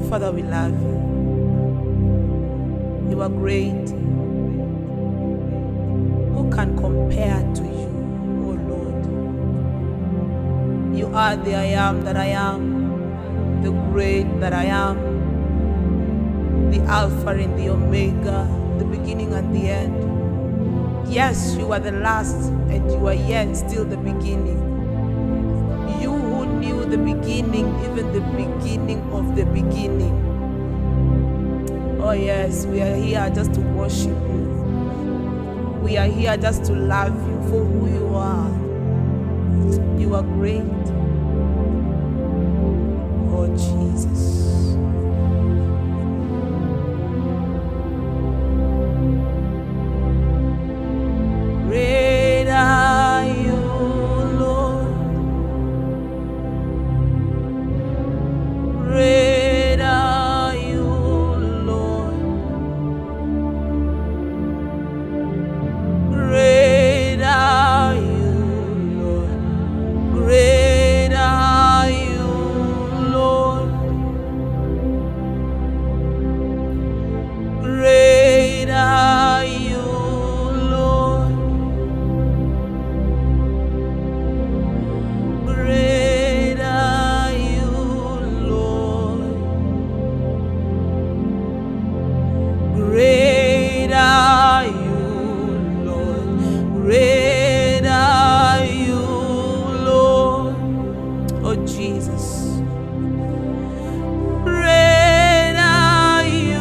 Father, we love you. You are great. Who can compare to you, oh Lord? You are the I am that I am, the great that I am, the Alpha and the Omega, the beginning and the end. Yes, you are the last and you are yet still the beginning. You who knew the beginning, even the beginning of the beginning. Oh yes, we are here just to worship you. We are here just to love you for who you are. You are great. Oh Jesus. Great are you, Lord. Great are you, Lord. Great are you, Lord. Great are you, Lord. Great are you, Lord. Great are you, Lord. Great are you, Lord. Great are you, Lord. Oh Jesus. Great are you,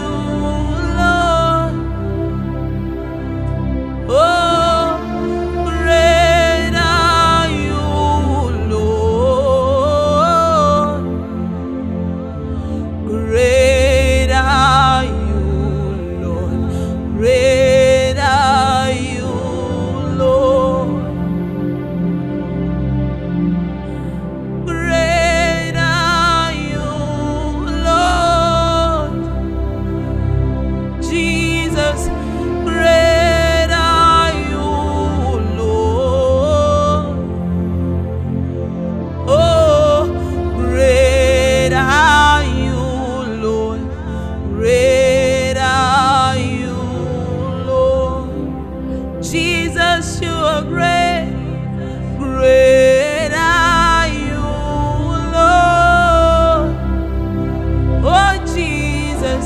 Lord. Oh, great are you, Lord. Great are you, Lord. Great are you, Lord. Great are you, Lord. Jesus, great are you, Lord. Oh, great are you, Lord. Great are you, Lord. Jesus, you are great. Great are you, Lord. Oh, Jesus,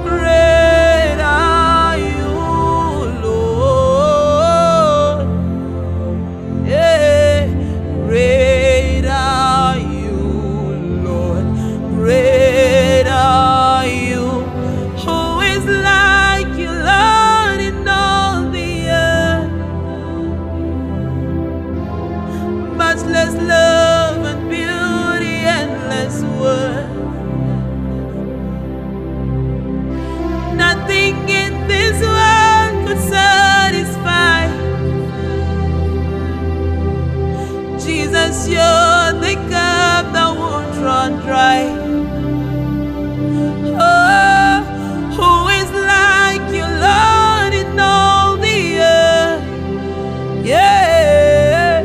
great are you, Lord. Yeah, great are you, Lord. Great are you. Who is like you, Lord, in all the earth? Matchless love and beauty, endless worth. Nothing in this world could satisfy. Jesus, you're the cup that won't run dry. Oh, who is like you, Lord, in all the earth? Yeah,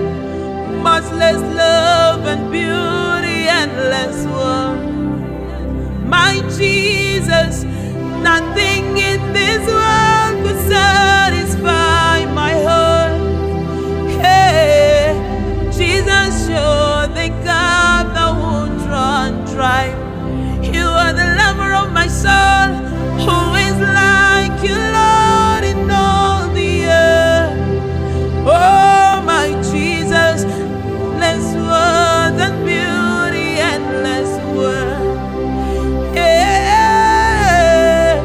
matchless love and beauty, endless world. My Jesus, nothing in this world could satisfy my heart. Hey, Jesus, you're the cup that won't run dry. You are the lover of my soul. Who is like you, Lord, in all the earth? Oh, my Jesus, endless worth and beauty, endless worth. Yeah,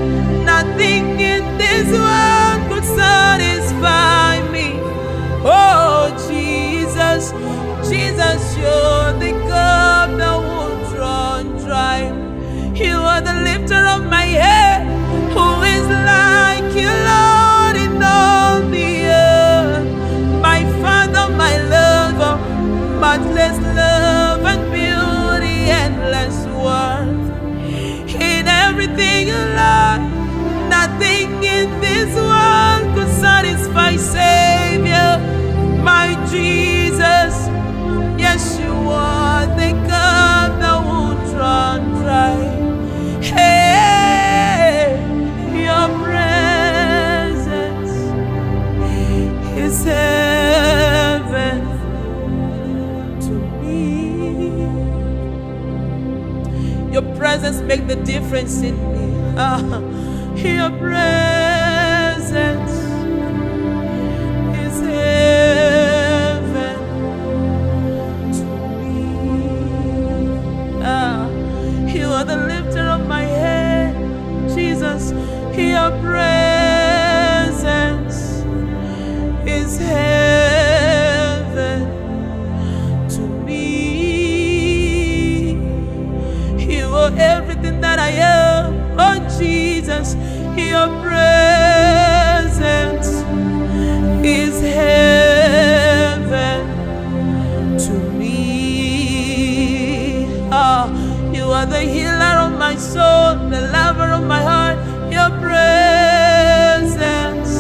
nothing in this world could satisfy me. Oh, Jesus, Jesus, you're the cup that won't run dry. You are the lifter of my head. Who is like you, Lord, in all the earth? My Father, my lover, matchless love and beauty, endless worth. In everything you love, nothing in this world could satisfy, Savior. My Jesus, yes, you are the cup that won't run dry. presence make the difference in me. Your presence is heaven to me. You are the lifter of my head, Jesus. Your presence is heaven to me. You are everything that I am, oh Jesus. Your presence is heaven to me. You are the healer of my soul, the lover of my heart. Your presence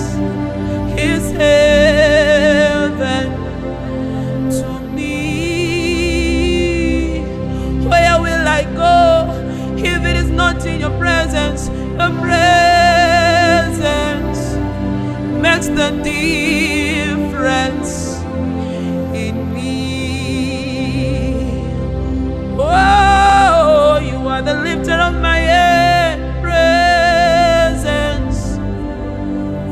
is heaven to me. Where will I go if it is not in your presence? Your presence makes the difference in me. Oh, you are the lifter of my head. Presence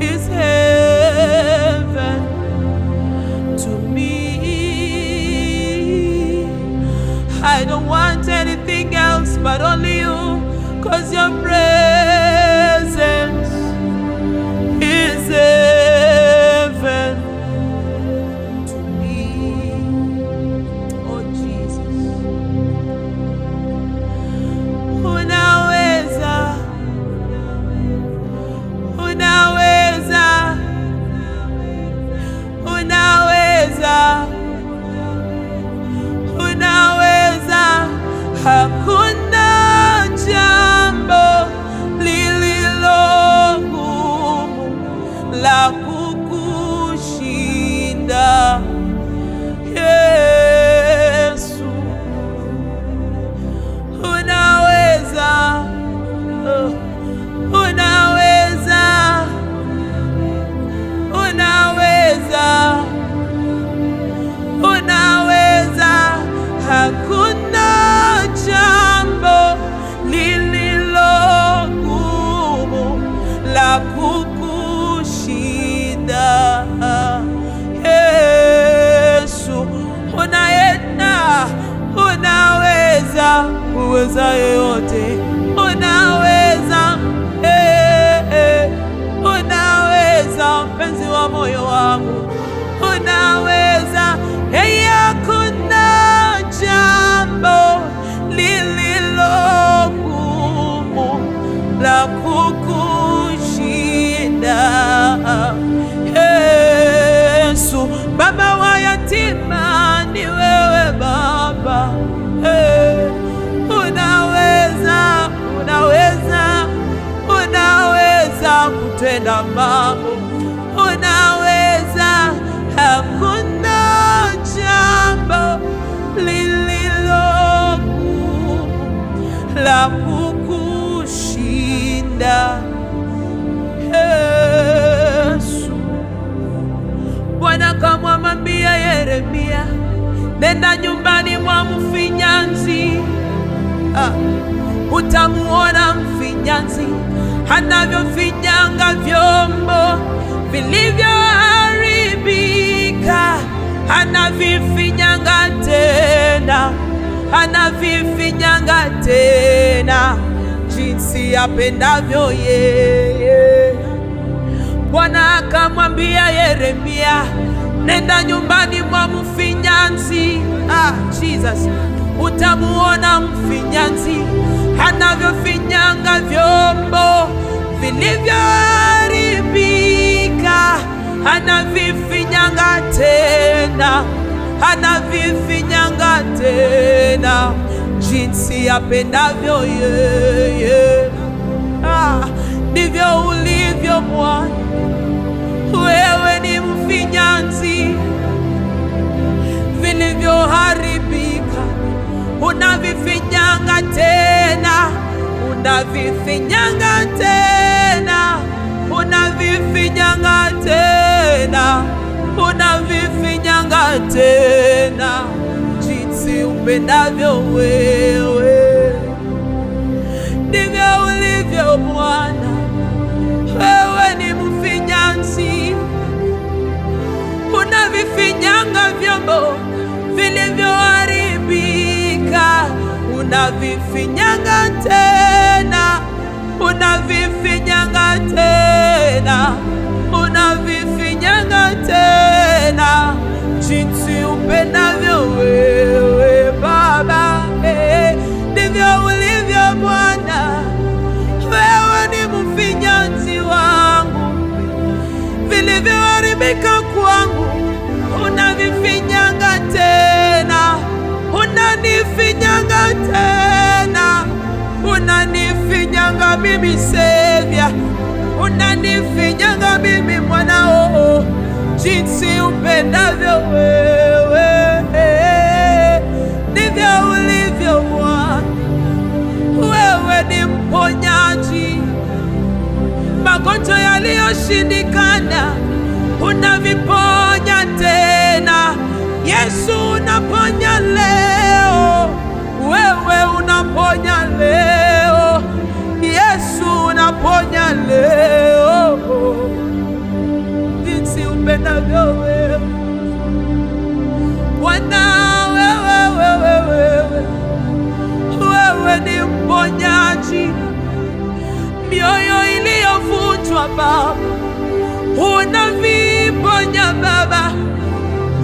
is heaven to me. I don't want anything else but only you, 'cause your presence is heaven to me. Oh Jesus, unaweza, unaweza, unaweza, unaweza. Hakuna jambo lililo gumu la kukushinda, Yesu. Unaweza, unaweza, unaweza, unaweza. Hakuna jambo lililo gumu la kukushinda, Yesu. Unaenda, unaweza, uweza yoyote. Unaweza, unaweza, mpenzi wa moyo wangu. Unaweza, hakuna jambo lililo gumu la kukushinda, Yesu. Baba wa yatima ni wewe Baba. Unaweza, unaweza, unaweza kutenda mambo. Unaweza, hakuna jambo lililo gumu la kukushinda, Yesu. Bwana kamwambia Yeremia, nenda nyumbani mwa mfinyanzi. Utamuona mfinyanzi anavyofinyanga vyombo vilivyoharibika, anavifinyanga tena, anavifinyanga tena jinsi apendavyo yeye. Bwana akamwambia Yeremia, nenda nyumbani mwa mfinyanzi. Jesus, utamuona mfinyanzi anavyofinyanga vyombo vilivyoharibika, anavifinyanga tena, anavifinyanga tena jinsi apendavyo yeye. Ndivyo ulivyo Bwana, wewe ni mfinyanzi. Vilivyoharibika unavifinyanga tena, unavifinyanga tena, unavifinyanga tena, unavifinyanga tena jinsi upendavyo wewe. ulivyo Bwana, wewe ni mfinyanzi, unavifinyanga vyombo vilivyoharibika, unavifinyanga tena, unavifinyanga tena, unavifinyanga tena, jinsi upendavyo wewe Baba, ndivyo ulivyo Bwana. Wewe ni mfinyanzi wangu, vilivyoharibika kwangu unavifinyanga tena, unanifinyanga tena, unanifinyanga mimi Savior, unanifinyanga mimi mwanao, jinsi upendavyo wewe, ndivyo ulivyo Bwana. Wewe ni mponyaji, magonjwa yaliyoshindikana unaviponya tena. Yesu unaponya leo, wewe unaponya leo, Yesu unaponya leo, jinsi upendavyo wewe Bwana. Wewe ni mponyaji, mioyo iliyovunjwa Baba unaviponya Baba,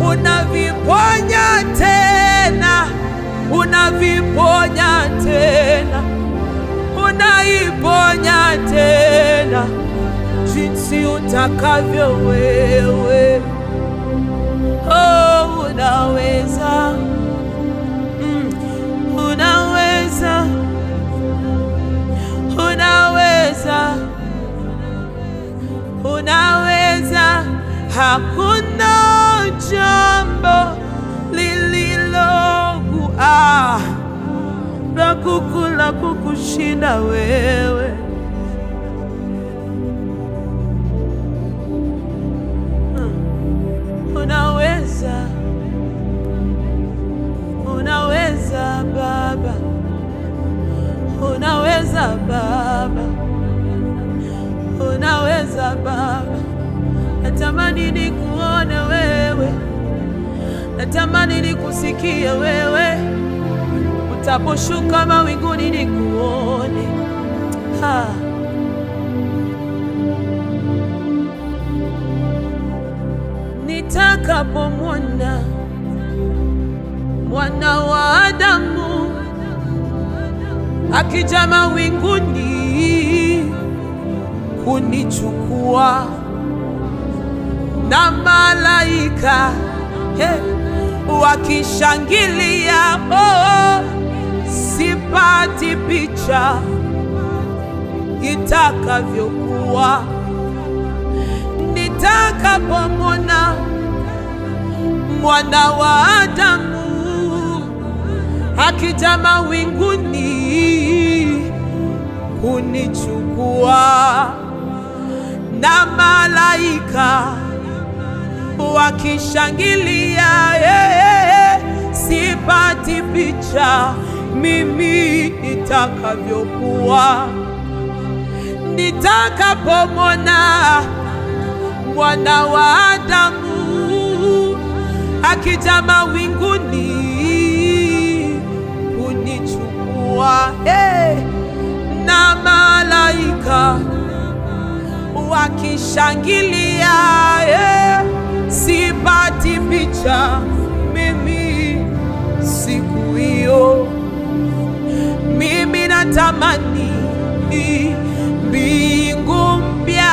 unaviponya tena, unaviponya tena, unaiponya tena, jinsi utakavyo wewe. Oh, unaweza, unaweza, unaweza, unaweza. Hakuna jambo lililokuwa la kukushinda wewe. Unaweza, unaweza Baba, unaweza Baba, unaweza Baba. Natamani nikuone wewe, natamani nikusikie wewe, utaposhuka mawinguni nikuone. Nitakapomwona Mwana wa Adamu akija mawinguni kunichukua na malaika wakishangilia, sipati picha itakavyokuwa nitakapomwona Mwana wa Adamu akija mawinguni kunichukua na malaika wakishangilia, sipati picha mimi itakavyokuwa nitakapomwona Mwana wa Adamu akija mawinguni kunichukua, na malaika wakishangilia, sipati picha mimi siku hiyo. Mimi natamani mbingu mpya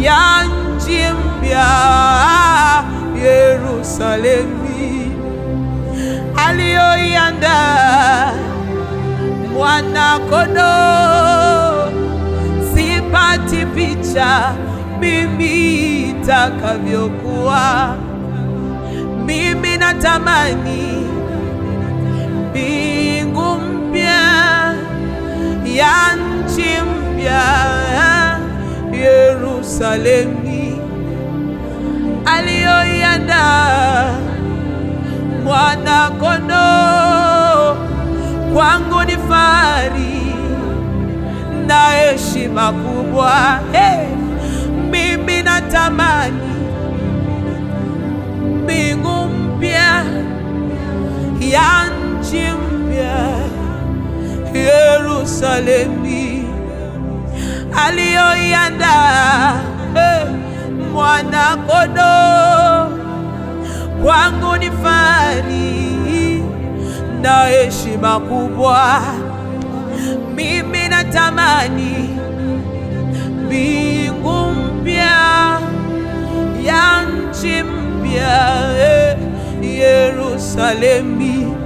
ya nchi mpya Yerusalemi aliyoiandaa Mwana-Kondoo. Sipati picha mimi itakavyokuwa. Mimi natamani mbingu mpya ya nchi mpya Yerusalemi aliyoiandaa Mwana-Kondoo. Kwangu ni fahari heshima kubwa. Mimi natamani mbingu mpya ya nchi mpya, Yerusalemu aliyoiandaa Mwana-Kondoo. Kwangu ni fahari na heshima kubwa. Mimi natamani mbingu mpya ya nchi mpya, Yerusalemu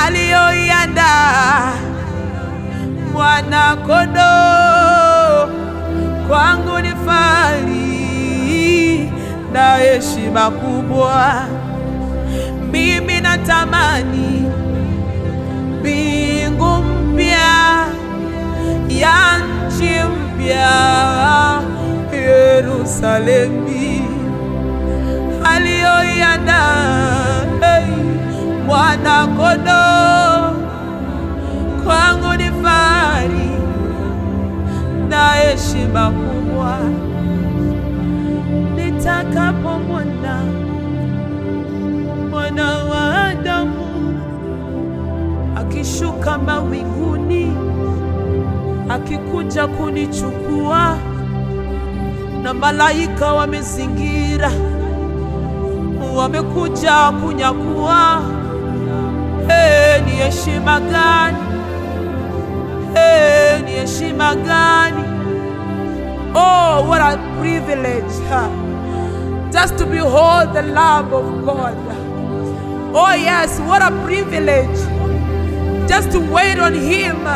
aliyoiandaa Mwana-Kondoo. Kwangu ni fahari na heshima kubwa. Mimi natamani mbingu mpya ya nchi mpya, Yerusalemu aliyoiandaa Mwana-Kondoo. Kwangu ni fahari na heshima kubwa. Nitakapomwona Mwana wa Adamu akishuka mawinguni, akikuja kunichukua, na malaika wamezingira, wamekuja kunyakua, ni heshima gani? Ni heshima gani? Oh, what a privilege just to behold the Lamb of God. Oh yes, what a privilege just to wait on Him.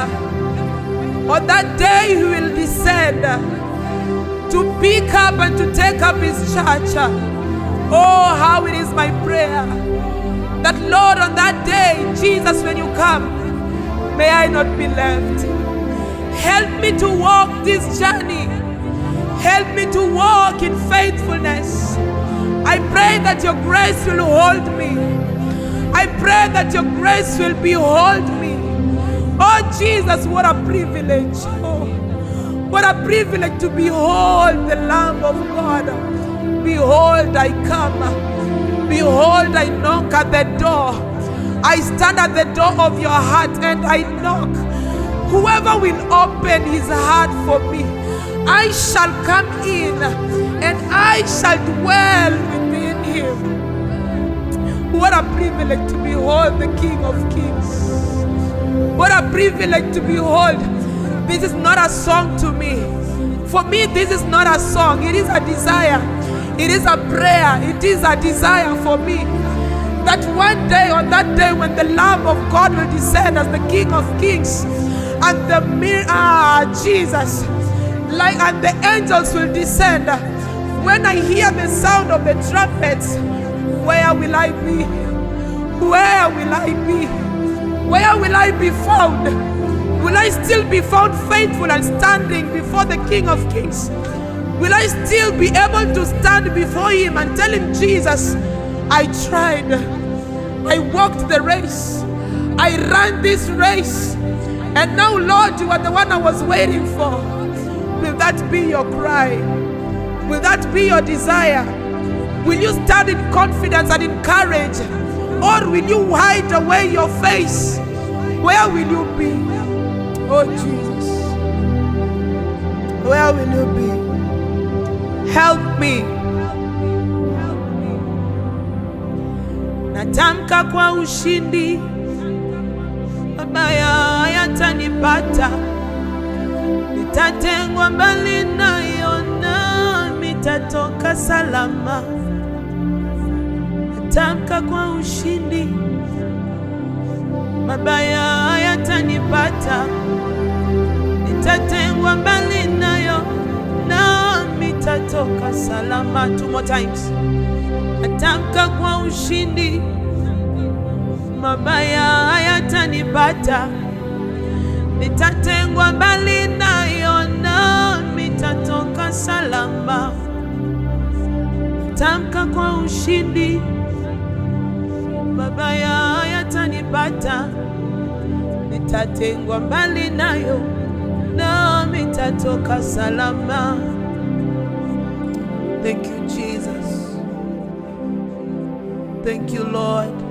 On that day He will descend to pick up and to take up His church. Oh, how it is my prayer that, Lord, on that day, Jesus, when you come, may I not be left. Help me to walk this journey. Help me to walk in faithfulness. I pray that your grace will hold me. I pray that your grace will behold me. Oh Jesus, what a privilege. Oh, what a privilege to behold the Lamb of God. Behold, I come. Behold, I knock at the door. I stand at the door of your heart and I knock. Whoever will open his heart for me, I shall come in and I shall dwell within him. What a privilege to behold the King of Kings. What a privilege to behold. This is not a song to me. For me, this is not a song. It is a desire. It is a prayer. It is a desire for me that one day, on that day when the Lamb of God will descend as the King of Kings, and the Jesus, and the angels will descend. When I hear the sound of the trumpets, where will I be? Where will I be? Where will I be found? Will I still be found faithful and standing before the King of Kings? Will I still be able to stand before him and tell him, Jesus, I tried, I walked the race, I ran this race, and now, Lord, you are the one I was waiting for. Will that be your cry? Will that be your desire? Will you stand in confidence and in courage? Or will you hide away your face? Where will you be? Oh Jesus, where will you be? Help me. Natamka kwa ushindi, mabaya hayatanipata. Nitatengwa mbali nayo na nitatoka salama. Natamka kwa ushindi, mabaya hayatanipata. Nitatengwa mbali nayo na nitatoka salama. 2 more times. Natamka kwa ushindi, mabaya hayatanipata. Nitatengwa mbali nayo na nitatoka salama. Natamka kwa ushindi, mabaya hayatanipata. Nitatengwa mbali nayo nami tatoka salama. Thank you, Jesus. Thank you, Lord.